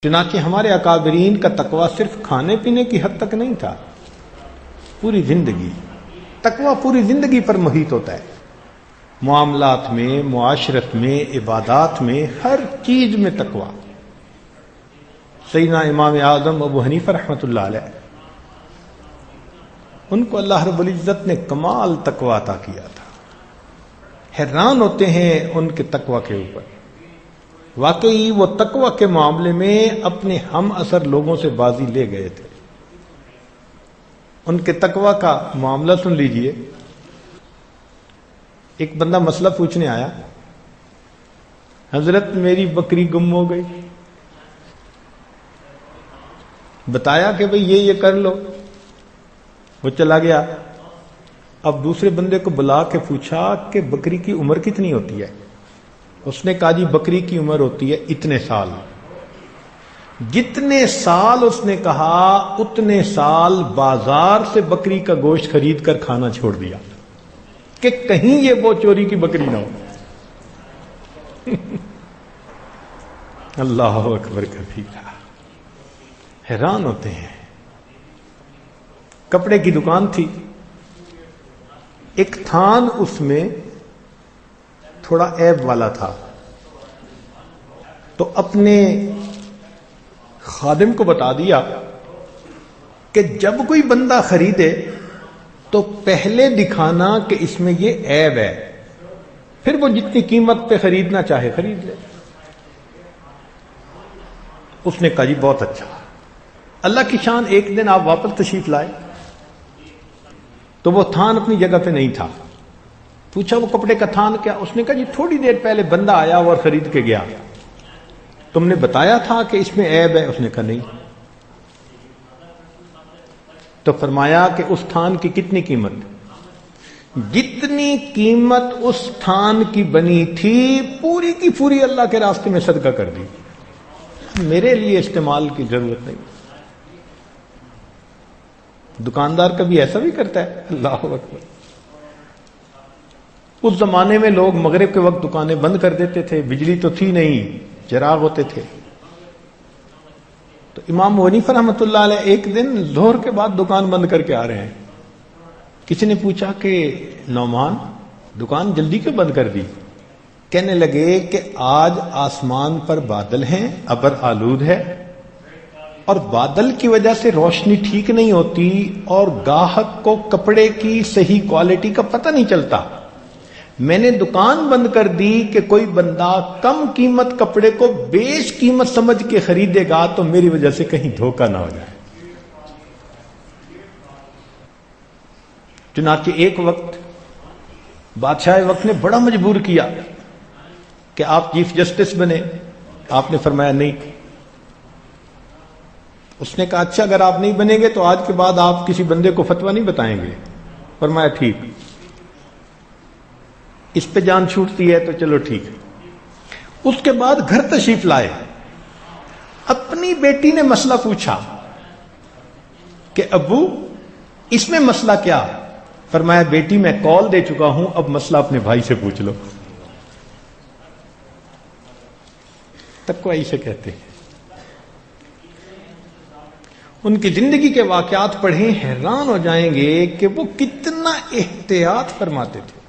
چنانچہ ہمارے اکابرین کا تقویٰ صرف کھانے پینے کی حد تک نہیں تھا، پوری زندگی تقویٰ پوری زندگی پر محیط ہوتا ہے، معاملات میں، معاشرت میں، عبادات میں، ہر چیز میں تقویٰ۔ سیدنا امام اعظم ابو حنیفہ رحمۃ اللہ علیہ، ان کو اللہ رب العزت نے کمال تقویٰ عطا کیا تھا، حیران ہوتے ہیں ان کے تقویٰ کے اوپر۔ واقعی وہ تقویٰ کے معاملے میں اپنے ہم اثر لوگوں سے بازی لے گئے تھے۔ ان کے تقویٰ کا معاملہ سن لیجئے۔ ایک بندہ مسئلہ پوچھنے آیا، حضرت میری بکری گم ہو گئی، بتایا کہ بھئی یہ کر لو، وہ چلا گیا۔ اب دوسرے بندے کو بلا کے پوچھا کہ بکری کی عمر کتنی ہوتی ہے؟ اس نے کہا جی بکری کی عمر ہوتی ہے اتنے سال۔ جتنے سال اس نے کہا اتنے سال بازار سے بکری کا گوشت خرید کر کھانا چھوڑ دیا کہ کہیں یہ وہ چوری کی بکری نہ ہو۔ اللہ اکبر کبیرہ، حیران ہوتے ہیں۔ کپڑے کی دکان تھی، ایک تھان اس میں تھوڑا عیب والا تھا، تو اپنے خادم کو بتا دیا کہ جب کوئی بندہ خریدے تو پہلے دکھانا کہ اس میں یہ عیب ہے، پھر وہ جتنی قیمت پہ خریدنا چاہے خرید لے۔ اس نے کہا جی بہت اچھا۔ اللہ کی شان، ایک دن آپ واپس تشریف لائے تو وہ تھان اپنی جگہ پہ نہیں تھا۔ پوچھا وہ کپڑے کا تھان کیا؟ اس نے کہا جی تھوڑی دیر پہلے بندہ آیا اور خرید کے گیا، تم نے بتایا تھا کہ اس میں عیب ہے؟ اس نے کہا نہیں۔ تو فرمایا کہ اس تھان کی کتنی قیمت؟ جتنی قیمت اس تھان کی بنی تھی پوری کی پوری اللہ کے راستے میں صدقہ کر دی، میرے لیے استعمال کی ضرورت نہیں۔ دکاندار کبھی ایسا بھی کرتا ہے؟ اللہ اکبر۔ اس زمانے میں لوگ مغرب کے وقت دکانیں بند کر دیتے تھے، بجلی تو تھی نہیں، چراغ ہوتے تھے۔ تو امام حنیفہ رحمۃ اللہ علیہ ایک دن ظہر کے بعد دکان بند کر کے آ رہے ہیں۔ کسی نے پوچھا کہ نعمان دکان جلدی کیوں بند کر دی؟ کہنے لگے کہ آج آسمان پر بادل ہیں، ابر آلود ہے، اور بادل کی وجہ سے روشنی ٹھیک نہیں ہوتی اور گاہک کو کپڑے کی صحیح کوالٹی کا پتہ نہیں چلتا۔ میں نے دکان بند کر دی کہ کوئی بندہ کم قیمت کپڑے کو بیش قیمت سمجھ کے خریدے گا تو میری وجہ سے کہیں دھوکہ نہ ہو جائے۔ چنانچہ ایک وقت بادشاہ وقت نے بڑا مجبور کیا کہ آپ چیف جسٹس بنے۔ آپ نے فرمایا نہیں۔ اس نے کہا اچھا اگر آپ نہیں بنیں گے تو آج کے بعد آپ کسی بندے کو فتویٰ نہیں بتائیں گے؟ فرمایا ٹھیک۔ اس پہ جان چھوٹتی ہے تو چلو ٹھیک۔ اس کے بعد گھر تشریف لائے، اپنی بیٹی نے مسئلہ پوچھا کہ ابو اس میں مسئلہ کیا؟ فرمایا بیٹی میں کال دے چکا ہوں، اب مسئلہ اپنے بھائی سے پوچھ لو۔ تقویٰ اسے کہتے ہیں۔ ان کی زندگی کے واقعات پڑھیں، حیران ہو جائیں گے کہ وہ کتنا احتیاط فرماتے تھے۔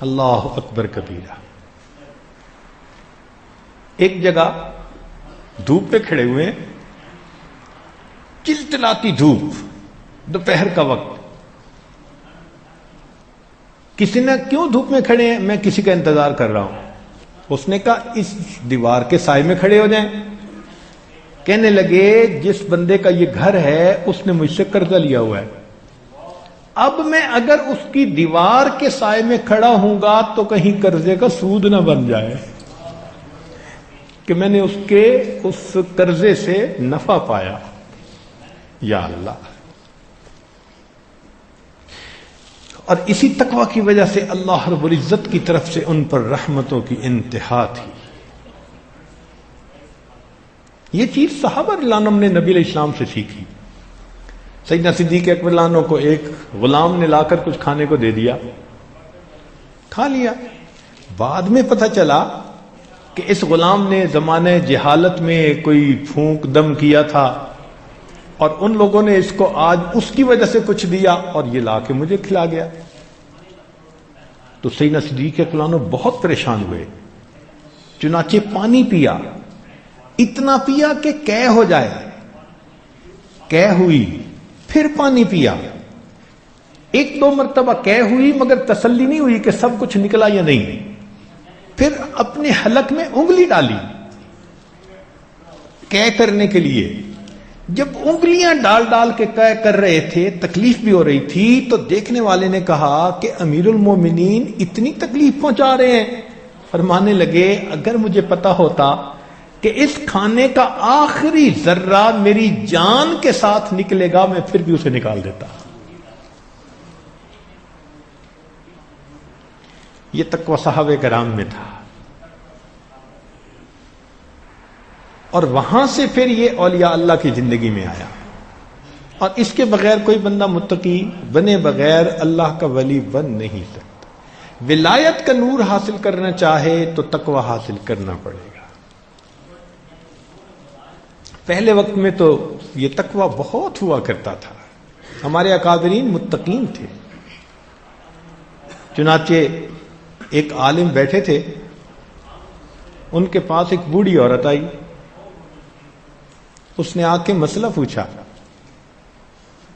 اللہ اکبر کبیرہ۔ ایک جگہ دھوپ پہ کھڑے ہوئے ہیں، چلچلاتی دھوپ، دوپہر کا وقت۔ کسی نے کیوں دھوپ میں کھڑے ہیں؟ میں کسی کا انتظار کر رہا ہوں۔ اس نے کہا اس دیوار کے سائے میں کھڑے ہو جائیں۔ کہنے لگے جس بندے کا یہ گھر ہے اس نے مجھ سے قرضہ لیا ہوا ہے، اب میں اگر اس کی دیوار کے سائے میں کھڑا ہوں گا تو کہیں قرضے کا سود نہ بن جائے کہ میں نے اس قرضے سے نفع پایا۔ یا اللہ۔ اور اسی تقویٰ کی وجہ سے اللہ رب العزت کی طرف سے ان پر رحمتوں کی انتہا تھی۔ یہ چیز صحابہ رضی اللہ عنہم نے نبی علیہ السلام سے سیکھی۔ سیدنا صدیق اکبر رضی اللہ عنہ کو ایک غلام نے لا کر کچھ کھانے کو دے دیا، کھا لیا۔ بعد میں پتہ چلا کہ اس غلام نے زمانے جہالت میں کوئی پھونک دم کیا تھا اور ان لوگوں نے اس کو آج اس کی وجہ سے کچھ دیا اور یہ لا کے مجھے کھلا گیا. تو سیدنا صدیق اکبر عنہ بہت پریشان ہوئے، چنانچہ پانی پیا، اتنا پیا کہ قے ہو جائے، قے ہوئی، پھر پانی پیا، ایک دو مرتبہ قے ہوئی مگر تسلی نہیں ہوئی کہ سب کچھ نکلا یا نہیں. پھر اپنے حلق میں انگلی ڈالی قے کرنے کے لیے. جب انگلیاں ڈال ڈال کے قے کر رہے تھے، تکلیف بھی ہو رہی تھی، تو دیکھنے والے نے کہا کہ امیر المومنین اتنی تکلیف پہنچا رہے ہیں. فرمانے لگے اگر مجھے پتا ہوتا کہ اس کھانے کا آخری ذرہ میری جان کے ساتھ نکلے گا میں پھر بھی اسے نکال دیتا. یہ تقوی صحابہ کرام میں تھا. اور وہاں سے پھر یہ اولیاء اللہ کی زندگی میں آیا. اور اس کے بغیر کوئی بندہ متقی بنے بغیر اللہ کا ولی بن نہیں سکتا. ولایت کا نور حاصل کرنا چاہے تو تقوی حاصل کرنا پڑے گا. پہلے وقت میں تو یہ تقوی بہت ہوا کرتا تھا. ہمارے اکابرین متقین تھے. چنانچہ ایک عالم بیٹھے تھے، ان کے پاس ایک بوڑھی عورت آئی. اس نے آ کے مسئلہ پوچھا.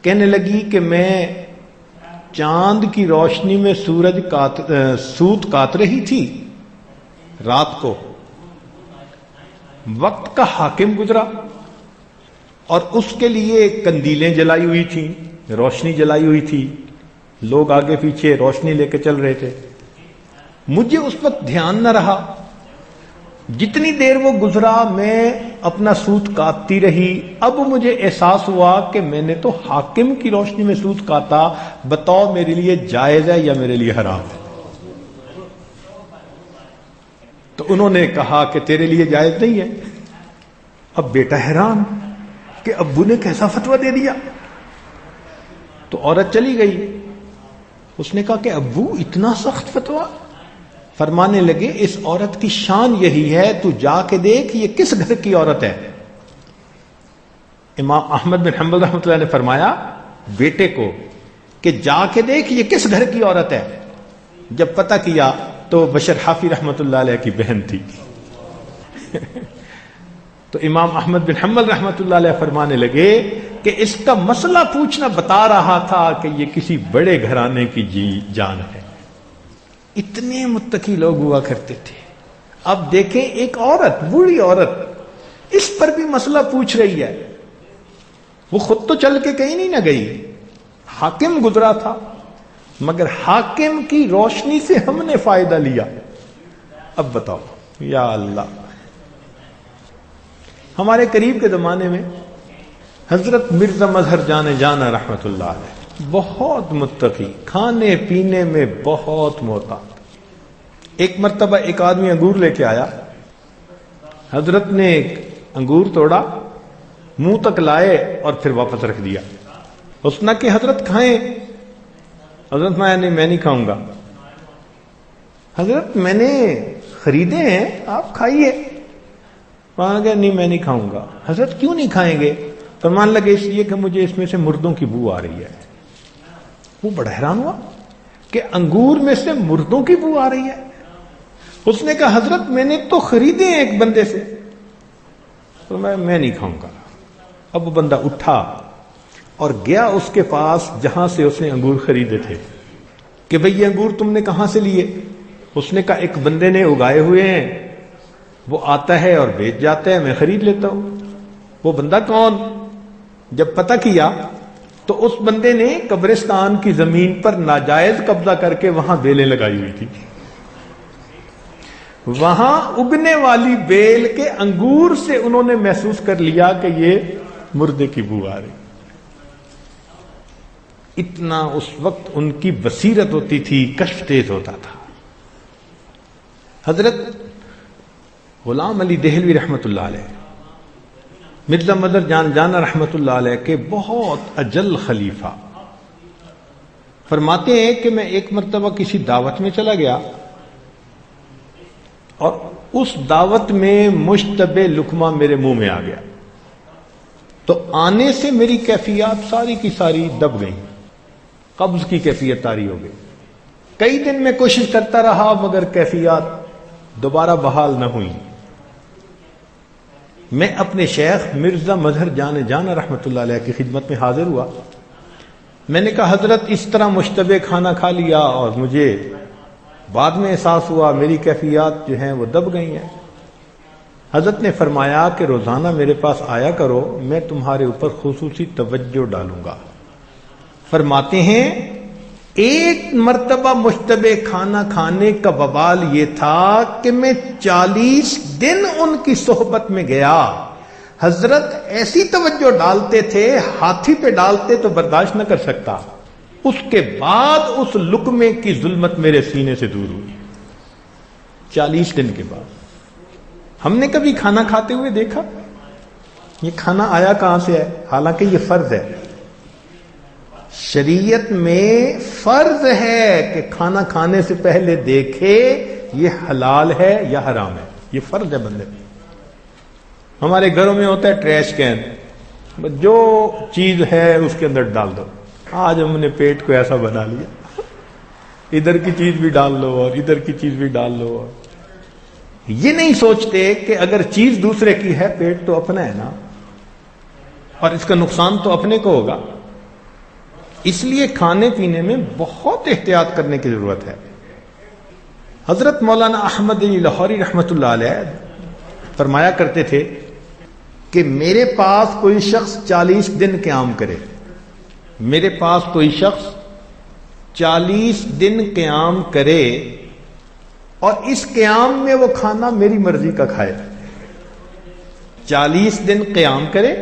کہنے لگی کہ میں چاند کی روشنی میں سوت کاٹ رہی تھی رات کو، وقت کا حاکم گزرا اور اس کے لیے قندیلیں جلائی ہوئی تھیں، روشنی جلائی ہوئی تھی، لوگ آگے پیچھے روشنی لے کے چل رہے تھے. مجھے اس وقت دھیان نہ رہا. جتنی دیر وہ گزرا میں اپنا سوت کاٹتی رہی. اب مجھے احساس ہوا کہ میں نے تو حاکم کی روشنی میں سوت کاٹا. بتاؤ میرے لیے جائز ہے یا میرے لیے حرام ہے؟ تو انہوں نے کہا کہ تیرے لیے جائز نہیں ہے. اب بیٹا حیران کہ ابو نے کیسا فتویٰ دے دیا. تو عورت چلی گئی. اس نے کہا کہ ابو اتنا سخت فتویٰ؟ فرمانے لگے اس عورت کی شان یہی ہے، تو جا کے دیکھ یہ کس گھر کی عورت ہے. امام احمد بن حنبل رحمۃ اللہ نے فرمایا بیٹے کو کہ جا کے دیکھ یہ کس گھر کی عورت ہے. جب پتہ کیا تو بشر حافی رحمۃ اللہ علیہ کی بہن تھی. تو امام احمد بن حنبل رحمۃ اللہ علیہ فرمانے لگے کہ اس کا مسئلہ پوچھنا بتا رہا تھا کہ یہ کسی بڑے گھرانے کی جان ہے. اتنے متقی لوگ ہوا کرتے تھے. اب دیکھیں ایک عورت، بوڑھی عورت، اس پر بھی مسئلہ پوچھ رہی ہے. وہ خود تو چل کے کہیں نہیں نہ گئی، حاکم گزرا تھا، مگر حاکم کی روشنی سے ہم نے فائدہ لیا. اب بتاؤ یا اللہ. ہمارے قریب کے زمانے میں حضرت مرزا مظہر جانا رحمت اللہ علیہ بہت متقی، کھانے پینے میں بہت محتاط. ایک مرتبہ ایک آدمی انگور لے کے آیا. حضرت نے ایک انگور توڑا، منہ تک لائے اور پھر واپس رکھ دیا. اس نے کہ حضرت کھائیں. حضرت میں نہیں کھاؤں گا. حضرت میں نے خریدے ہیں آپ کھائیے. وہاں گیا نہیں میں نہیں کھاؤں گا. حضرت کیوں نہیں کھائیں گے؟ فرمان لگے اس لیے کہ مجھے اس میں سے مردوں کی بو آ رہی ہے. وہ بڑا حیران ہوا کہ انگور میں سے مردوں کی بو آ رہی ہے. اس نے کہا حضرت میں نے تو خریدے ہیں ایک بندے سے. تو میں نہیں کھاؤں گا. اب وہ بندہ اٹھا اور گیا اس کے پاس جہاں سے اس نے انگور خریدے تھے کہ بھئی یہ انگور تم نے کہاں سے لیے؟ اس نے کہا ایک بندے نے اگائے ہوئے ہیں، وہ آتا ہے اور بیچ جاتا ہے، میں خرید لیتا ہوں. وہ بندہ کون؟ جب پتہ کیا تو اس بندے نے قبرستان کی زمین پر ناجائز قبضہ کر کے وہاں بیلیں لگائی ہوئی تھی. وہاں اگنے والی بیل کے انگور سے انہوں نے محسوس کر لیا کہ یہ مردے کی بو آ رہی. اتنا اس وقت ان کی بصیرت ہوتی تھی، کشف تیز ہوتا تھا. حضرت غلام علی دہلوی رحمت اللہ علیہ، مرزا مظہر جانا رحمت اللہ علیہ کے بہت اجل خلیفہ، فرماتے ہیں کہ میں ایک مرتبہ کسی دعوت میں چلا گیا اور اس دعوت میں مشتبہ لقمہ میرے منہ میں آ گیا، تو آنے سے میری کیفیات ساری کی ساری دب گئی، قبض کی کیفیت طاری ہو گئی۔ کئی دن میں کوشش کرتا رہا مگر کیفیات دوبارہ بحال نہ ہوئی۔ میں اپنے شیخ مرزا مظہر جان رحمۃ اللہ علیہ کی خدمت میں حاضر ہوا۔ میں نے کہا حضرت اس طرح مشتبہ کھانا کھا لیا اور مجھے بعد میں احساس ہوا میری کیفیات جو ہیں وہ دب گئی ہیں۔ حضرت نے فرمایا کہ روزانہ میرے پاس آیا کرو، میں تمہارے اوپر خصوصی توجہ ڈالوں گا۔ فرماتے ہیں ایک مرتبہ مشتبہ کھانا کھانے کا وبال یہ تھا کہ میں 40 دن ان کی صحبت میں گیا۔ حضرت ایسی توجہ ڈالتے تھے، ہاتھی پہ ڈالتے تو برداشت نہ کر سکتا۔ اس کے بعد اس لقمے کی ظلمت میرے سینے سے دور ہوئی، 40 دن کے بعد۔ ہم نے کبھی کھانا کھاتے ہوئے دیکھا؟ یہ کھانا آیا کہاں سے ہے؟ حالانکہ یہ فرض ہے، شریعت میں فرض ہے کہ کھانا کھانے سے پہلے دیکھے یہ حلال ہے یا حرام ہے، یہ فرض ہے بندے پہ۔ ہمارے گھروں میں ہوتا ہے ٹریش کین، جو چیز ہے اس کے اندر ڈال دو۔ آج ہم نے پیٹ کو ایسا بنا لیا، ادھر کی چیز بھی ڈال لو اور ادھر کی چیز بھی ڈال لو، اور یہ نہیں سوچتے کہ اگر چیز دوسرے کی ہے پیٹ تو اپنا ہے نا، اور اس کا نقصان تو اپنے کو ہوگا۔ اس لیے کھانے پینے میں بہت احتیاط کرنے کی ضرورت ہے۔ حضرت مولانا احمد علی لاہوری رحمۃ اللہ علیہ فرمایا کرتے تھے کہ میرے پاس کوئی شخص 40 دن قیام کرے، میرے پاس کوئی شخص 40 دن قیام کرے اور اس قیام میں وہ کھانا میری مرضی کا کھائے۔ 40 دن قیام کرے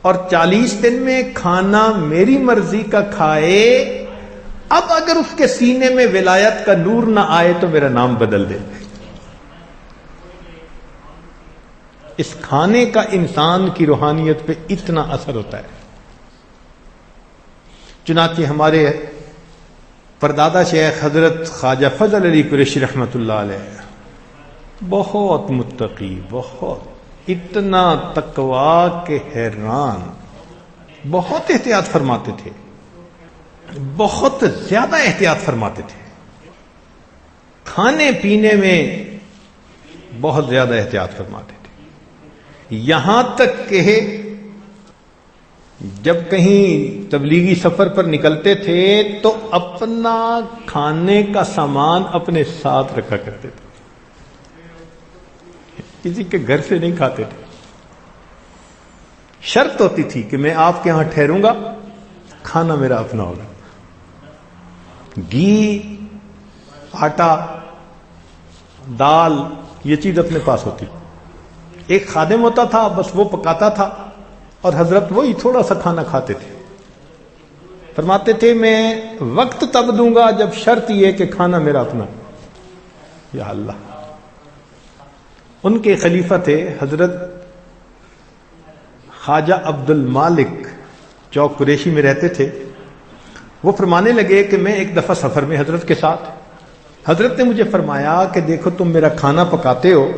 اور 40 دن میں کھانا میری مرضی کا کھائے، اب اگر اس کے سینے میں ولایت کا نور نہ آئے تو میرا نام بدل دے۔ اس کھانے کا انسان کی روحانیت پہ اتنا اثر ہوتا ہے۔ چنانچہ ہمارے پردادا شیخ حضرت خواجہ فضل علی قریشی رحمۃ اللہ علیہ بہت متقی، بہت اتنا تقویٰ کہ حیران، بہت احتیاط فرماتے تھے، بہت زیادہ احتیاط فرماتے تھے، کھانے پینے میں بہت زیادہ احتیاط فرماتے تھے، یہاں تک کہ جب کہیں تبلیغی سفر پر نکلتے تھے تو اپنا کھانے کا سامان اپنے ساتھ رکھا کرتے تھے، کسی کے گھر سے نہیں کھاتے تھے۔ شرط ہوتی تھی کہ میں آپ کے ہاں ٹھہروں گا، کھانا میرا اپنا ہوگا، گھی، آٹا، دال، یہ چیز اپنے پاس ہوتی تھی۔ ایک خادم ہوتا تھا، بس وہ پکاتا تھا اور حضرت وہی تھوڑا سا کھانا کھاتے تھے۔ فرماتے تھے میں وقت تب دوں گا جب شرط یہ کہ کھانا میرا اپنا۔ یا اللہ! ان کے خلیفہ تھے حضرت خواجہ عبد المالک، چوک قریشی میں رہتے تھے۔ وہ فرمانے لگے کہ میں ایک دفعہ سفر میں حضرت کے ساتھ، حضرت نے مجھے فرمایا کہ دیکھو تم میرا کھانا پکاتے ہو،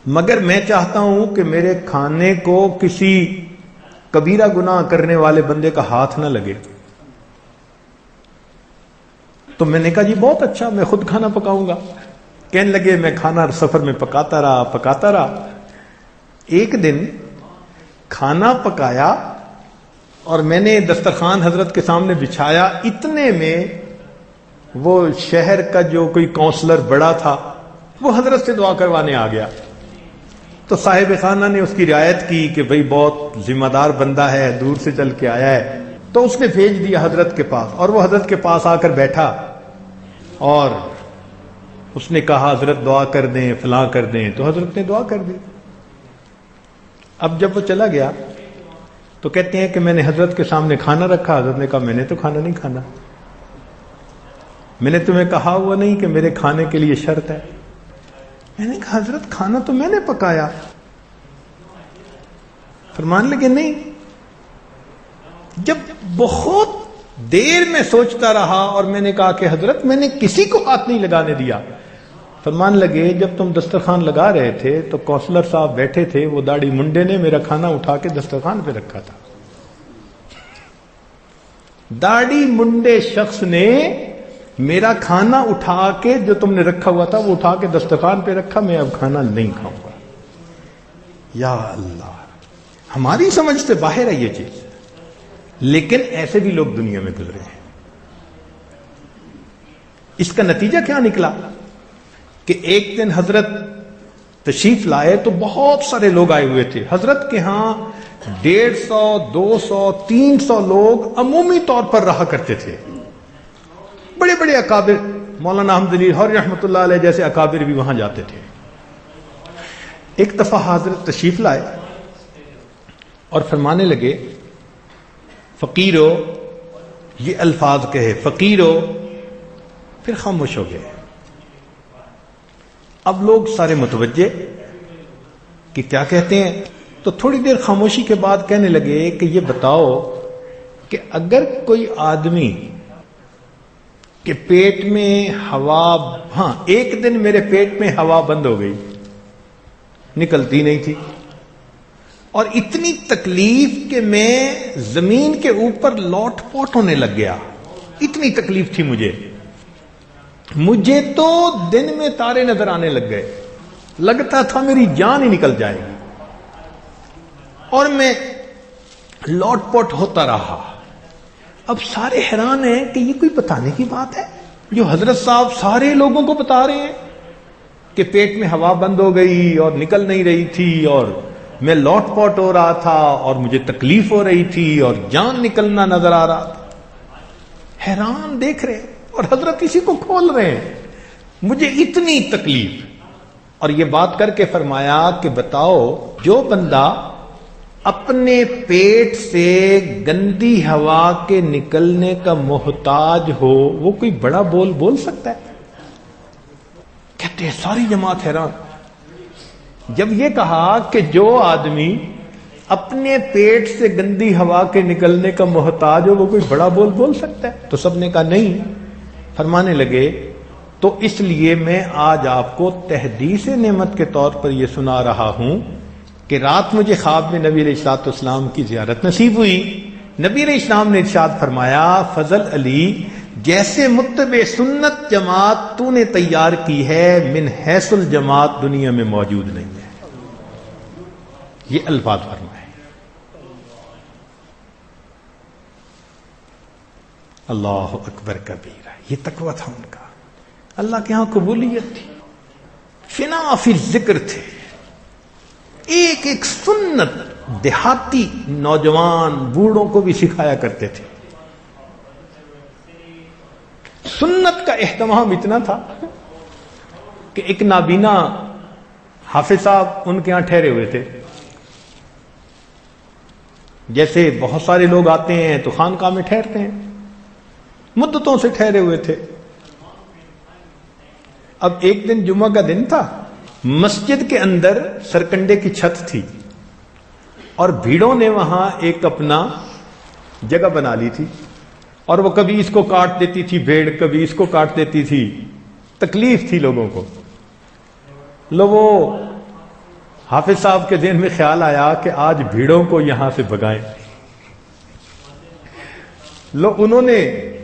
مگر میں چاہتا ہوں کہ میرے کھانے کو کسی کبیرہ گناہ کرنے والے بندے کا ہاتھ نہ لگے۔ تو میں نے کہا جی بہت اچھا، میں خود کھانا پکاؤں گا۔ کہنے لگے میں کھانا سفر میں پکاتا رہا۔ ایک دن کھانا پکایا اور میں نے دسترخوان حضرت کے سامنے بچھایا، اتنے میں وہ شہر کا جو کوئی کونسلر بڑا تھا وہ حضرت سے دعا کروانے آ گیا۔ تو صاحب خانہ نے اس کی رعایت کی کہ بھئی بہت ذمہ دار بندہ ہے، دور سے چل کے آیا ہے، تو اس نے بھیج دیا حضرت کے پاس، اور وہ حضرت کے پاس آ کر بیٹھا اور اس نے کہا حضرت دعا کر دیں، فلاں کر دیں، تو حضرت نے دعا کر دی۔ اب جب وہ چلا گیا تو کہتے ہیں کہ میں نے حضرت کے سامنے کھانا رکھا، حضرت نے کہا میں نے تو کھانا نہیں کھانا، میں نے تمہیں کہا ہوا نہیں کہ میرے کھانے کے لیے شرط ہے؟ میں نے کہا حضرت کھانا تو میں نے پکایا۔ فرمان لگے نہیں۔ جب بہت دیر میں سوچتا رہا اور میں نے کہا کہ حضرت میں نے کسی کو ہاتھ نہیں لگانے دیا، فرمان لگے جب تم دسترخوان لگا رہے تھے تو کونسلر صاحب بیٹھے تھے، وہ داڑھی منڈے نے میرا کھانا اٹھا کے دسترخوان پہ رکھا تھا. داڑھی منڈے شخص نے میرا کھانا اٹھا کے جو تم نے رکھا ہوا تھا وہ اٹھا کے دسترخوان پہ رکھا، میں اب کھانا نہیں کھاؤں گا. یا اللہ، ہماری سمجھ سے باہر ہے یہ چیز، لیکن ایسے بھی لوگ دنیا میں گزرے ہیں. اس کا نتیجہ کیا نکلا کہ ایک دن حضرت تشریف لائے تو بہت سارے لوگ آئے ہوئے تھے. حضرت کے ہاں 150 200 300 لوگ عمومی طور پر رہا کرتے تھے. بڑے بڑے اکابر، مولانا احمد علی لاہوری رحمۃ اللہ علیہ جیسے اکابر بھی وہاں جاتے تھے. ایک دفعہ حضرت تشریف لائے اور فرمانے لگے فقیرو، یہ الفاظ کہے فقیرو، پھر خاموش ہو گئے. اب لوگ سارے متوجہ کہ کیا کہتے ہیں، تو تھوڑی دیر خاموشی کے بعد کہنے لگے کہ یہ بتاؤ کہ اگر کوئی آدمی کہ پیٹ میں ہوا، ہاں ایک دن میرے پیٹ میں ہوا بند ہو گئی، نکلتی نہیں تھی، اور اتنی تکلیف کہ میں زمین کے اوپر لوٹ پوٹ ہونے لگ گیا، اتنی تکلیف تھی مجھے تو دن میں تارے نظر آنے لگ گئے، لگتا تھا میری جان ہی نکل جائے گی، اور میں لوٹ پوٹ ہوتا رہا. اب سارے حیران ہیں کہ یہ کوئی بتانے کی بات ہے جو حضرت صاحب سارے لوگوں کو بتا رہے ہیں کہ پیٹ میں ہوا بند ہو گئی اور نکل نہیں رہی تھی، اور میں لوٹ پوٹ ہو رہا تھا، اور مجھے تکلیف ہو رہی تھی، اور جان نکلنا نظر آ رہا تھا. حیران دیکھ رہے، اور حضرت اسی کو کھول رہے ہیں، مجھے اتنی تکلیف. اور یہ بات کر کے فرمایا کہ بتاؤ، جو بندہ اپنے پیٹ سے گندی ہوا کے نکلنے کا محتاج ہو، وہ کوئی بڑا بول سکتا ہے؟ کہتے ہیں ساری جماعت حیران. جب یہ کہا کہ جو آدمی اپنے پیٹ سے گندی ہوا کے نکلنے کا محتاج ہو، وہ کوئی بڑا بول سکتا ہے؟ تو سب نے کہا نہیں. فرمانے لگے تو اس لیے میں آج آپ کو تحدیث نعمت کے طور پر یہ سنا رہا ہوں کہ رات مجھے خواب میں نبی علیہ الصلوۃ والسلام کی زیارت نصیب ہوئی. نبی علیہ السلام نے ارشاد فرمایا، فضل علی، جیسے متبع سنت جماعت تو نے تیار کی ہے، من حیث الجماعت دنیا میں موجود نہیں ہے. یہ الفاظ فرمائے. اللہ اکبر کبیرہ. یہ تقویٰ تھا ان کا، اللہ کے ہاں قبولیت تھی، فنا فی ذکر تھے. ایک ایک سنت دیہاتی نوجوان بوڑھوں کو بھی سکھایا کرتے تھے. سنت کا اہتمام اتنا تھا کہ ایک نابینا حافظ صاحب ان کے ہاں ٹھہرے ہوئے تھے. جیسے بہت سارے لوگ آتے ہیں تو خانقاہ میں ٹھہرتے ہیں، مدتوں سے ٹھہرے ہوئے تھے. اب ایک دن جمعہ کا دن تھا، مسجد کے اندر سرکنڈے کی چھت تھی، اور بھیڑوں نے وہاں ایک اپنا جگہ بنا لی تھی، اور وہ کبھی اس کو کاٹ دیتی تھی بھیڑ، کبھی اس کو کاٹ دیتی تھی. تکلیف تھی لوگوں کو. لوگوں حافظ صاحب کے ذہن میں خیال آیا کہ آج بھیڑوں کو یہاں سے بھگائیں. انہوں نے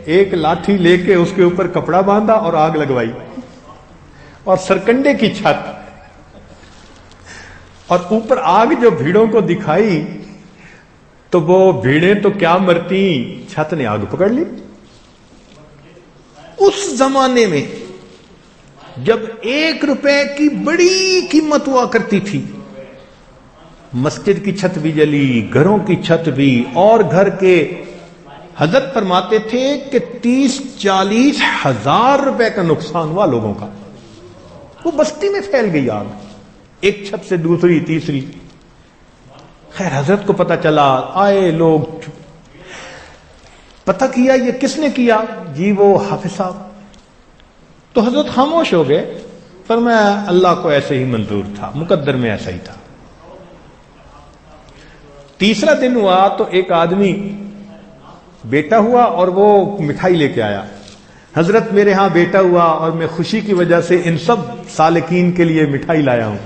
ایک لاٹھی لے کے اس کے اوپر کپڑا باندھا اور آگ لگوائی، اور سرکنڈے کی چھت، اور اوپر آگ جو بھیڑوں کو دکھائی تو وہ بھیڑیں تو کیا مرتی، چھت نے آگ پکڑ لی. اس زمانے میں جب 1 روپے کی بڑی قیمت ہوا کرتی تھی، مسجد کی چھت بھی جلی، گھروں کی چھت بھی، اور گھر کے حضرت فرماتے تھے کہ 30-40 ہزار روپے کا نقصان ہوا لوگوں کا. وہ بستی میں پھیل گئی آگ، ایک چھت سے دوسری تیسری. خیر حضرت کو پتہ چلا، آئے لوگ، پتہ کیا یہ کس نے کیا، جی وہ حافظ صاحب. تو حضرت خاموش ہو گئے. فرمایا اللہ کو ایسے ہی منظور تھا، مقدر میں ایسا ہی تھا. تیسرا دن ہوا تو ایک آدمی بیٹا ہوا اور وہ مٹھائی لے کے آیا. حضرت میرے ہاں بیٹا ہوا اور میں خوشی کی وجہ سے ان سب سالکین کے لیے مٹھائی لایا ہوں.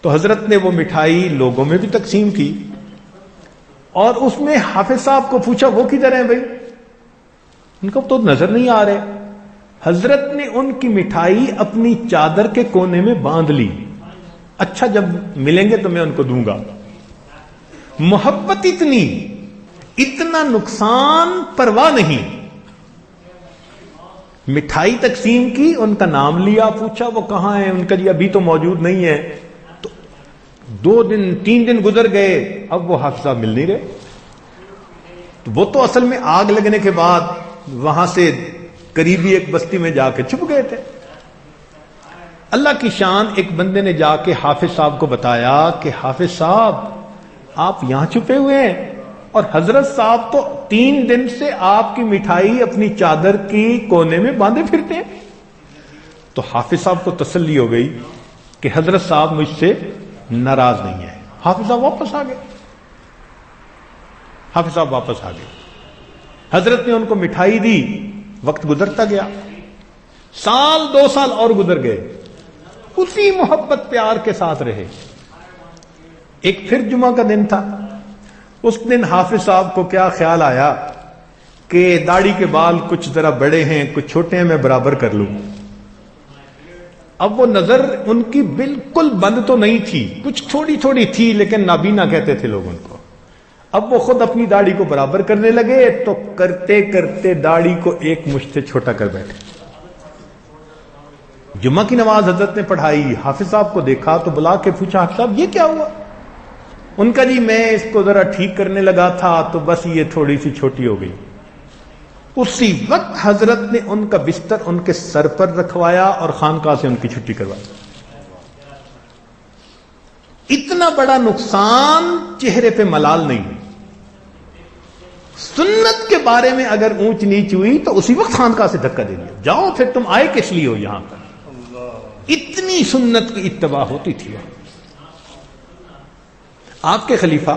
تو حضرت نے وہ مٹھائی لوگوں میں بھی تقسیم کی اور اس میں حافظ صاحب کو پوچھا وہ کدھر ہیں بھائی؟ ان کو تو نظر نہیں آ رہے. حضرت نے ان کی مٹھائی اپنی چادر کے کونے میں باندھ لی. اچھا جب ملیں گے تو میں ان کو دوں گا. محبت اتنی، اتنا نقصان پرواہ نہیں. مٹھائی تقسیم کی، ان کا نام لیا، پوچھا وہ کہاں ہیں؟ ان کا جی ابھی تو موجود نہیں ہے. تو 2 دن 3 دن گزر گئے، اب وہ حافظ صاحب مل نہیں رہے. تو وہ تو اصل میں آگ لگنے کے بعد وہاں سے قریبی ایک بستی میں جا کے چھپ گئے تھے. اللہ کی شان، ایک بندے نے جا کے حافظ صاحب کو بتایا کہ حافظ صاحب آپ یہاں چھپے ہوئے ہیں اور حضرت صاحب تو 3 دن سے آپ کی مٹھائی اپنی چادر کی کونے میں باندھے پھرتے ہیں. تو حافظ صاحب کو تسلی ہو گئی کہ حضرت صاحب مجھ سے ناراض نہیں ہے. حافظ صاحب واپس آ گئے. حافظ صاحب واپس آ گئے. حضرت نے ان کو مٹھائی دی. وقت گزرتا گیا، 1 سال 2 سال اور گزر گئے، اسی محبت پیار کے ساتھ رہے. ایک پھر جمعہ کا دن تھا. اس دن حافظ صاحب کو کیا خیال آیا کہ داڑھی کے بال کچھ ذرا بڑے ہیں کچھ چھوٹے ہیں، میں برابر کر لوں. اب وہ نظر ان کی بالکل بند تو نہیں تھی، کچھ تھوڑی تھوڑی تھی، لیکن نابینا کہتے تھے لوگ ان کو. اب وہ خود اپنی داڑھی کو برابر کرنے لگے تو کرتے کرتے داڑھی کو ایک مشت سے چھوٹا کر بیٹھے. جمعہ کی نماز حضرت نے پڑھائی. حافظ صاحب کو دیکھا تو بلا کے پوچھا حافظ صاحب یہ کیا ہوا؟ ان کا جی میں اس کو ذرا ٹھیک کرنے لگا تھا تو بس یہ تھوڑی سی چھوٹی ہو گئی. اسی وقت حضرت نے ان کا بستر ان کے سر پر رکھوایا اور خانقاہ سے ان کی چھٹی کروائی. اتنا بڑا نقصان چہرے پہ ملال نہیں. سنت کے بارے میں اگر اونچ نیچ ہوئی تو اسی وقت خانقاہ سے دھکا دے دیا. جاؤ پھر تم آئے کس لیے ہو یہاں پر؟ اتنی سنت کی اتباع ہوتی تھی. آپ کے خلیفہ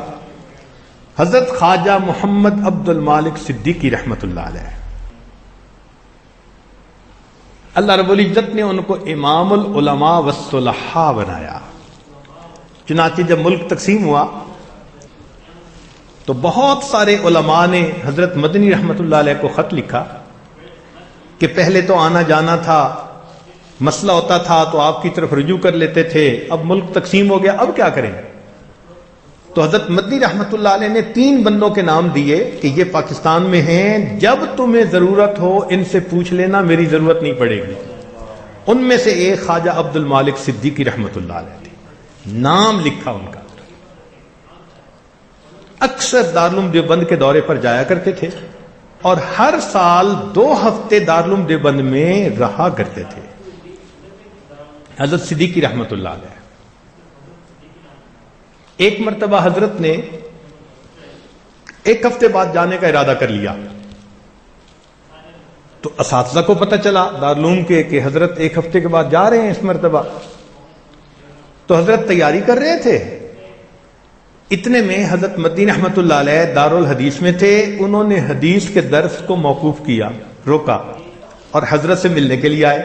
حضرت خواجہ محمد عبد المالک صدیقی رحمت اللہ علیہ، اللہ رب العزت نے ان کو امام العلماء والصلحاء بنایا. چنانچہ جب ملک تقسیم ہوا تو بہت سارے علماء نے حضرت مدنی رحمت اللہ علیہ کو خط لکھا کہ پہلے تو آنا جانا تھا، مسئلہ ہوتا تھا تو آپ کی طرف رجوع کر لیتے تھے، اب ملک تقسیم ہو گیا، اب کیا کریں؟ تو حضرت مدنی رحمت اللہ علیہ نے 3 بندوں کے نام دیے کہ یہ پاکستان میں ہیں، جب تمہیں ضرورت ہو ان سے پوچھ لینا، میری ضرورت نہیں پڑے گی. ان میں سے ایک خواجہ عبد المالک صدیقی رحمت اللہ علیہ تھے. نام لکھا ان کا. اکثر دارالعلوم دیوبند کے دورے پر جایا کرتے تھے اور ہر سال 2 ہفتے دارالعلوم دیوبند میں رہا کرتے تھے. حضرت صدیقی رحمت اللہ علیہ. ایک مرتبہ حضرت نے 1 ہفتے بعد جانے کا ارادہ کر لیا تو اساتذہ کو پتہ چلا دارالعلوم کے کہ حضرت 1 ہفتے کے بعد جا رہے ہیں اس مرتبہ. تو حضرت تیاری کر رہے تھے. اتنے میں حضرت مدنی رحمت اللہ علیہ دارالحدیث میں تھے. انہوں نے حدیث کے درس کو موقوف کیا، روکا اور حضرت سے ملنے کے لیے آئے.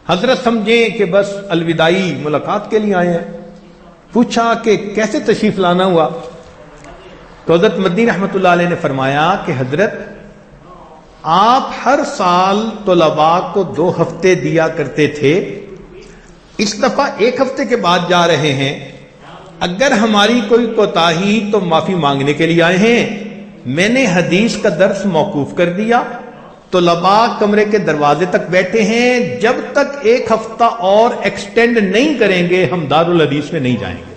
حضرت سمجھیں کہ بس الوداعی ملاقات کے لیے آئے ہیں. پوچھا کہ کیسے تشریف لانا ہوا؟ تو حضرت مدنی رحمت اللہ علیہ نے فرمایا کہ حضرت آپ ہر سال طلباء کو 2 ہفتے دیا کرتے تھے، اس دفعہ 1 ہفتے کے بعد جا رہے ہیں، اگر ہماری کوئی کوتاہی تو معافی مانگنے کے لیے آئے ہیں. میں نے حدیث کا درس موقوف کر دیا، طلباء کمرے کے دروازے تک بیٹھے ہیں، جب تک 1 ہفتہ اور ایکسٹینڈ نہیں کریں گے ہم دارالحدیث میں نہیں جائیں گے.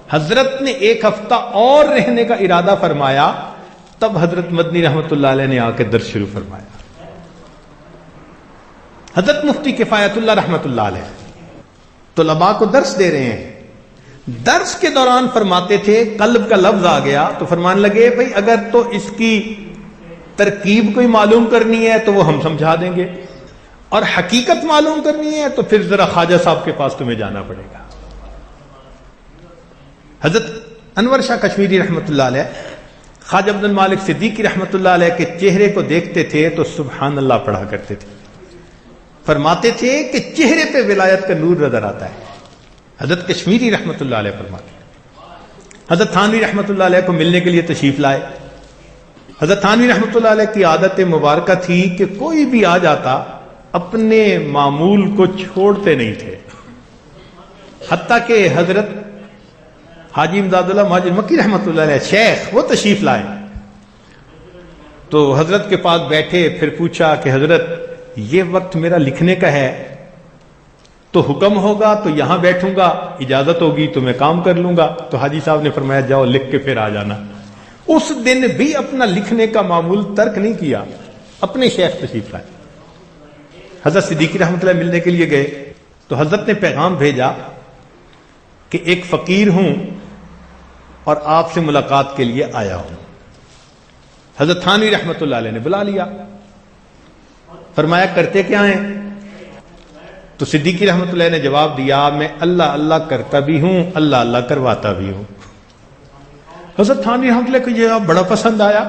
حضرت نے 1 ہفتہ اور رہنے کا ارادہ فرمایا، تب حضرت مدنی رحمت اللہ علیہ نے آ کے درس شروع فرمایا. حضرت مفتی کفایت اللہ رحمت اللہ علیہ طلباء کو درس دے رہے ہیں. درس کے دوران فرماتے تھے، قلب کا لفظ آ گیا تو فرمانے لگے بھئی اگر تو اس کی ترکیب کوئی معلوم کرنی ہے تو وہ ہم سمجھا دیں گے، اور حقیقت معلوم کرنی ہے تو پھر ذرا خواجہ صاحب کے پاس تمہیں جانا پڑے گا. حضرت انور شاہ کشمیری رحمت اللہ علیہ خواجہ عبد المالک صدیقی رحمۃ اللہ علیہ کے چہرے کو دیکھتے تھے تو سبحان اللہ پڑھا کرتے تھے. فرماتے تھے کہ چہرے پہ ولایت کا نور نظر آتا ہے. حضرت کشمیری رحمۃ اللہ علیہ فرماتے ہیں. حضرت تھانوی رحمۃ اللہ علیہ کو ملنے کے لیے تشریف لائے. حضرت تھانوی رحمۃ اللہ علیہ کی عادت مبارکہ تھی کہ کوئی بھی آ جاتا اپنے معمول کو چھوڑتے نہیں تھے. حتیٰ کہ حضرت حاجی امداد اللہ مہاجر مکی رحمۃ اللہ علیہ شیخ وہ تشریف لائے تو حضرت کے پاس بیٹھے. پھر پوچھا کہ حضرت یہ وقت میرا لکھنے کا ہے تو حکم ہوگا تو یہاں بیٹھوں گا, اجازت ہوگی تو میں کام کر لوں گا. تو حاجی صاحب نے فرمایا جاؤ لکھ کے پھر آ جانا. اس دن بھی اپنا لکھنے کا معمول ترک نہیں کیا, اپنے شیخ تشریف لائے. حضرت صدیقی رحمۃ اللہ ملنے کے لیے گئے تو حضرت نے پیغام بھیجا کہ ایک فقیر ہوں اور آپ سے ملاقات کے لیے آیا ہوں. حضرت تھانوی رحمۃ اللہ علیہ نے بلا لیا. فرمایا کرتے کیا ہیں؟ تو صدیقی رحمۃ اللہ نے جواب دیا میں اللہ اللہ کرتا بھی ہوں, اللہ اللہ کرواتا بھی ہوں. حضرت تھانوی رحمۃ اللہ کو یہ جواب بڑا پسند آیا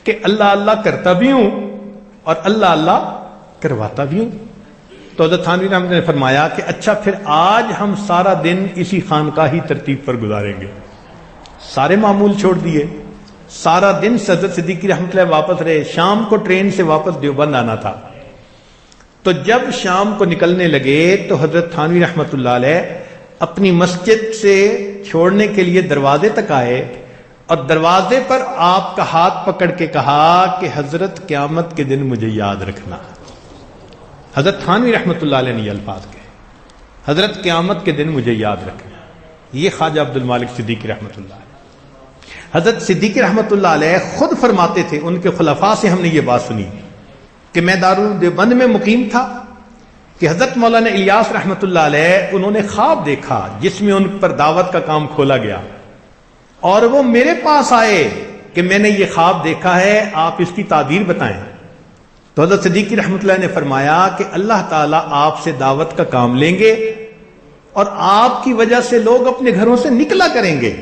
کہ اللہ اللہ کرتا بھی ہوں اور اللہ اللہ کرواتا بھی ہوں. تو حضرت تھانوی رحمۃ اللہ نے فرمایا کہ اچھا پھر آج ہم سارا دن اسی خانقاہی ترتیب پر گزاریں گے. سارے معمول چھوڑ دیے, سارا دن حضرت صدیقی رحمۃ اللہ واپس رہے. شام کو ٹرین سے واپس دیوبند آنا تھا. تو جب شام کو نکلنے لگے تو حضرت تھانوی رحمۃ اللہ علیہ اپنی مسجد سے چھوڑنے کے لیے دروازے تک آئے اور دروازے پر آپ کا ہاتھ پکڑ کے کہا کہ حضرت قیامت کے دن مجھے یاد رکھنا. حضرت تھانوی رحمۃ اللہ علیہ نے یہ الفاظ کہے, حضرت قیامت کے دن مجھے یاد رکھنا. یہ خواجہ عبد المالک صدیقی رحمۃ اللہ علیہ. حضرت صدیقی رحمۃ اللہ علیہ خود فرماتے تھے, ان کے خلفاء سے ہم نے یہ بات سنی کہ میں دارالدیوبند میں مقیم تھا کہ حضرت مولانا الیاس رحمۃ اللہ علیہ انہوں نے خواب دیکھا جس میں ان پر دعوت کا کام کھولا گیا اور وہ میرے پاس آئے کہ میں نے یہ خواب دیکھا ہے, آپ اس کی تعبیر بتائیں. تو حضرت صدیقی رحمۃ اللہ نے فرمایا کہ اللہ تعالیٰ آپ سے دعوت کا کام لیں گے اور آپ کی وجہ سے لوگ اپنے گھروں سے نکلا کریں گے.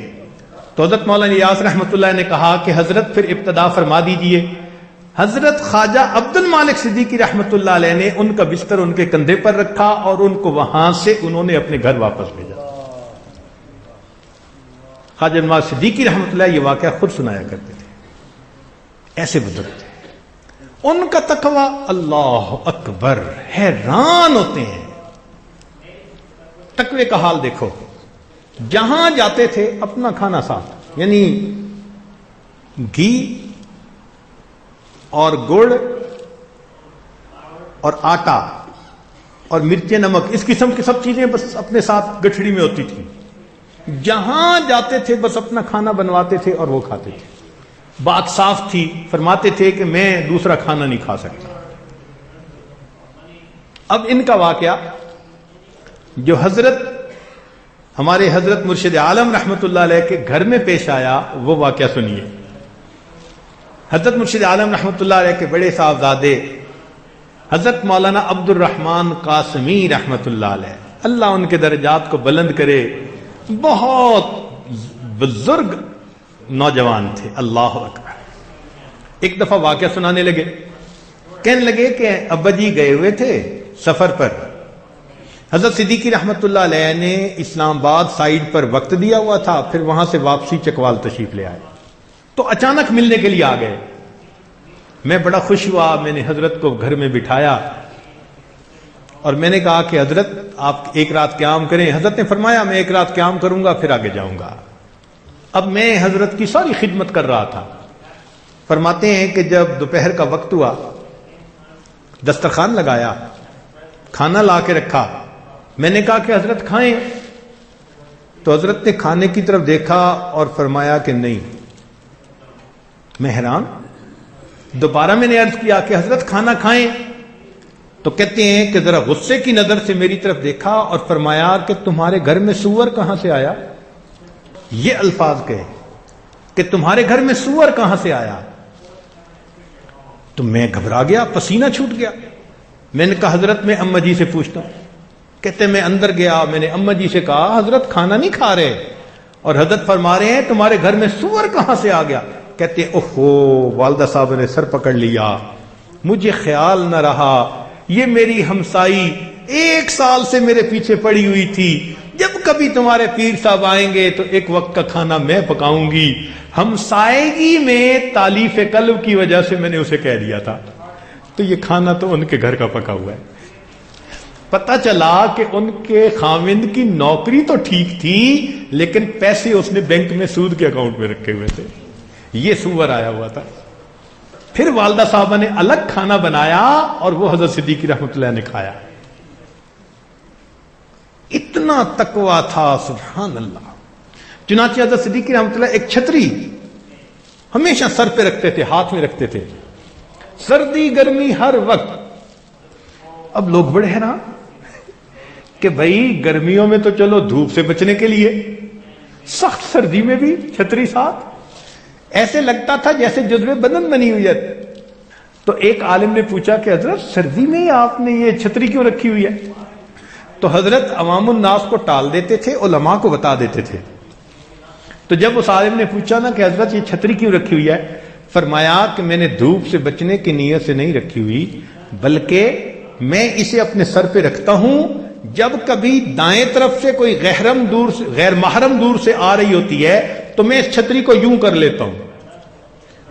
تو حضرت مولانا الیاس رحمۃ اللہ نے کہا کہ حضرت پھر ابتدا فرما دیجئے. حضرت خواجہ عبد المالک صدیقی رحمۃ اللہ علیہ نے ان کا بستر ان کے کندھے پر رکھا اور ان کو وہاں سے انہوں نے اپنے گھر واپس بھیجا. خواجہ عبد المالک صدیقی رحمۃ اللہ یہ واقعہ خود سنایا کرتے تھے. ایسے بزرگ تھے, ان کا تقوی اللہ اکبر, حیران ہوتے ہیں. تقوی کا حال دیکھو, جہاں جاتے تھے اپنا کھانا ساتھ, یعنی گھی اور گڑ اور آٹا اور مرچیں نمک اس قسم کی سب چیزیں بس اپنے ساتھ گٹھڑی میں ہوتی تھی. جہاں جاتے تھے بس اپنا کھانا بنواتے تھے اور وہ کھاتے تھے. بات صاف تھی, فرماتے تھے کہ میں دوسرا کھانا نہیں کھا سکتا. اب ان کا واقعہ جو ہمارے حضرت مرشد عالم رحمت اللہ علیہ کے گھر میں پیش آیا وہ واقعہ سنیے. حضرت مرشد عالم رحمت اللہ علیہ کے بڑے صاحبزادے حضرت مولانا عبد الرحمن قاسمی رحمت اللہ علیہ, اللہ ان کے درجات کو بلند کرے, بہت بزرگ نوجوان تھے. اللہ اکبر. ایک دفعہ واقعہ سنانے لگے, کہنے لگے کہ ابا جی گئے ہوئے تھے سفر پر. حضرت صدیقی رحمت اللہ علیہ نے اسلام آباد سائیڈ پر وقت دیا ہوا تھا, پھر وہاں سے واپسی چکوال تشریف لے آئے تو اچانک ملنے کے لیے آ گئے. میں بڑا خوش ہوا, میں نے حضرت کو گھر میں بٹھایا اور میں نے کہا کہ حضرت آپ ایک رات قیام کریں. حضرت نے فرمایا میں ایک رات قیام کروں گا پھر آگے جاؤں گا. اب میں حضرت کی ساری خدمت کر رہا تھا. فرماتے ہیں کہ جب دوپہر کا وقت ہوا, دسترخوان لگایا, کھانا لا کے رکھا, میں نے کہا کہ حضرت کھائیں. تو حضرت نے کھانے کی طرف دیکھا اور فرمایا کہ نہیں. میں حیران, دوبارہ میں نے عرض کیا کہ حضرت کھانا کھائیں. تو کہتے ہیں کہ ذرا غصے کی نظر سے میری طرف دیکھا اور فرمایا کہ تمہارے گھر میں سور کہاں سے آیا. یہ الفاظ کہے کہ تمہارے گھر میں سور کہاں سے آیا. تو میں گھبرا گیا, پسینہ چھوٹ گیا. میں نے کہا حضرت میں اماں جی سے پوچھتا ہوں. کہتے میں اندر گیا, میں نے اماں جی سے کہا حضرت کھانا نہیں کھا رہے, اور حضرت فرما رہے ہیں تمہارے گھر میں سور کہاں سے آ گیا؟ کہتے ہیں اوہو والدہ صاحب نے سر پکڑ لیا، مجھے خیال نہ رہا، یہ میری ہمسائی 1 سال سے میرے پیچھے پڑی ہوئی تھی، جب کبھی تمہارے پیر صاحب آئیں گے تو ایک وقت کا کھانا میں پکاؤں گی۔ ہمسائیگی میں تالیف قلب کی وجہ سے میں نے اسے کہہ دیا تھا، تو یہ کھانا تو ان کے گھر کا پکا ہوا ہے۔ پتہ چلا کہ ان کے خاوند کی نوکری تو ٹھیک تھی لیکن پیسے اس نے بینک میں سود کے اکاؤنٹ میں رکھے ہوئے تھے، یہ سور آیا ہوا تھا۔ پھر والدہ صاحبہ نے الگ کھانا بنایا اور وہ حضرت صدیق رحمۃ اللہ نے کھایا۔ اتنا تقویٰ تھا، سبحان اللہ۔ چنانچہ حضرت صدیق رحمۃ اللہ ایک چھتری ہمیشہ سر پہ رکھتے تھے، ہاتھ میں رکھتے تھے، سردی گرمی ہر وقت۔ اب لوگ بڑے حیران کہ بھائی گرمیوں میں تو چلو دھوپ سے بچنے کے لیے، سخت سردی میں بھی چھتری ساتھ، ایسے لگتا تھا جیسے جزو بدن بنی ہوئی ہے۔ تو ایک عالم نے پوچھا کہ حضرت سردی میں ہی آپ نے یہ چھتری کیوں رکھی ہوئی ہے؟ تو حضرت عوام الناس کو ٹال دیتے تھے، علماء کو بتا دیتے تھے۔ تو جب اس عالم نے پوچھا نا کہ حضرت یہ چھتری کیوں رکھی ہوئی ہے، فرمایا کہ میں نے دھوپ سے بچنے کی نیت سے نہیں رکھی ہوئی، بلکہ میں اسے اپنے سر پہ رکھتا ہوں، جب کبھی دائیں طرف سے کوئی غیر محرم دور سے آ رہی ہوتی ہے تو میں اس چھتری کو یوں کر لیتا ہوں،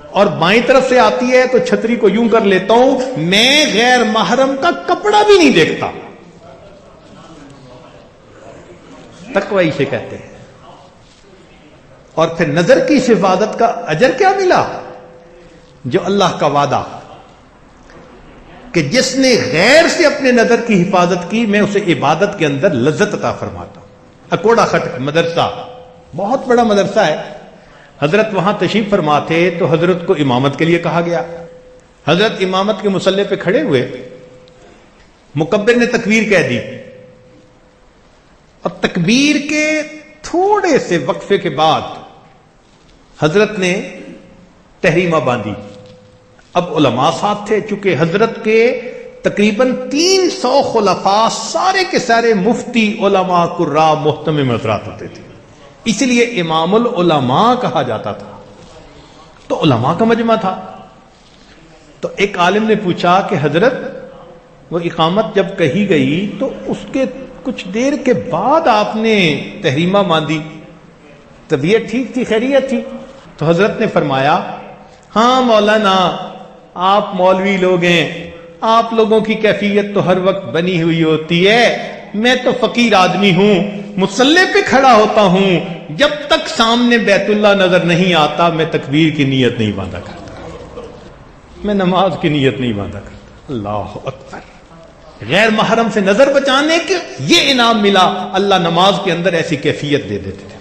اور بائیں طرف سے آتی ہے تو چھتری کو یوں کر لیتا ہوں، میں غیر محرم کا کپڑا بھی نہیں دیکھتا۔ تقوی سے کہتے ہیں۔ اور پھر نظر کی اس عبادت کا اجر کیا ملا؟ جو اللہ کا وعدہ کہ جس نے غیر سے اپنے نظر کی حفاظت کی میں اسے عبادت کے اندر لذت عطا فرماتا ہوں۔ اکوڑا خٹک مدرسہ بہت بڑا مدرسہ ہے، حضرت وہاں تشریف فرما تھے تو حضرت کو امامت کے لیے کہا گیا۔ حضرت امامت کے مصلی پہ کھڑے ہوئے، مکبر نے تکبیر کہہ دی، اور تکبیر کے تھوڑے سے وقفے کے بعد حضرت نے تحریمہ باندھی۔ اب علماء ساتھ تھے، چونکہ حضرت کے تقریباً 300 خلفاء سارے کے سارے مفتی، علماء، قراء، محتمم حضرات ہوتے تھے، اس لیے امام العلماء کہا جاتا تھا۔ تو علماء کا مجمع تھا۔ تو ایک عالم نے پوچھا کہ حضرت وہ اقامت جب کہی گئی تو اس کے کچھ دیر کے بعد آپ نے تحریمہ باندھی، طبیعت ٹھیک تھی، خیریت تھی؟ تو حضرت نے فرمایا ہاں مولانا، آپ مولوی لوگ ہیں، آپ لوگوں کی کیفیت تو ہر وقت بنی ہوئی ہوتی ہے، میں تو فقیر آدمی ہوں، مصلی پہ کھڑا ہوتا ہوں، جب تک سامنے بیت اللہ نظر نہیں آتا میں تکبیر کی نیت نہیں باندھا کرتا، میں نماز کی نیت نہیں باندھا کرتا۔ اللہ اکبر۔ غیر محرم سے نظر بچانے کے یہ انعام ملا، اللہ نماز کے اندر ایسی کیفیت دے دیتے تھے۔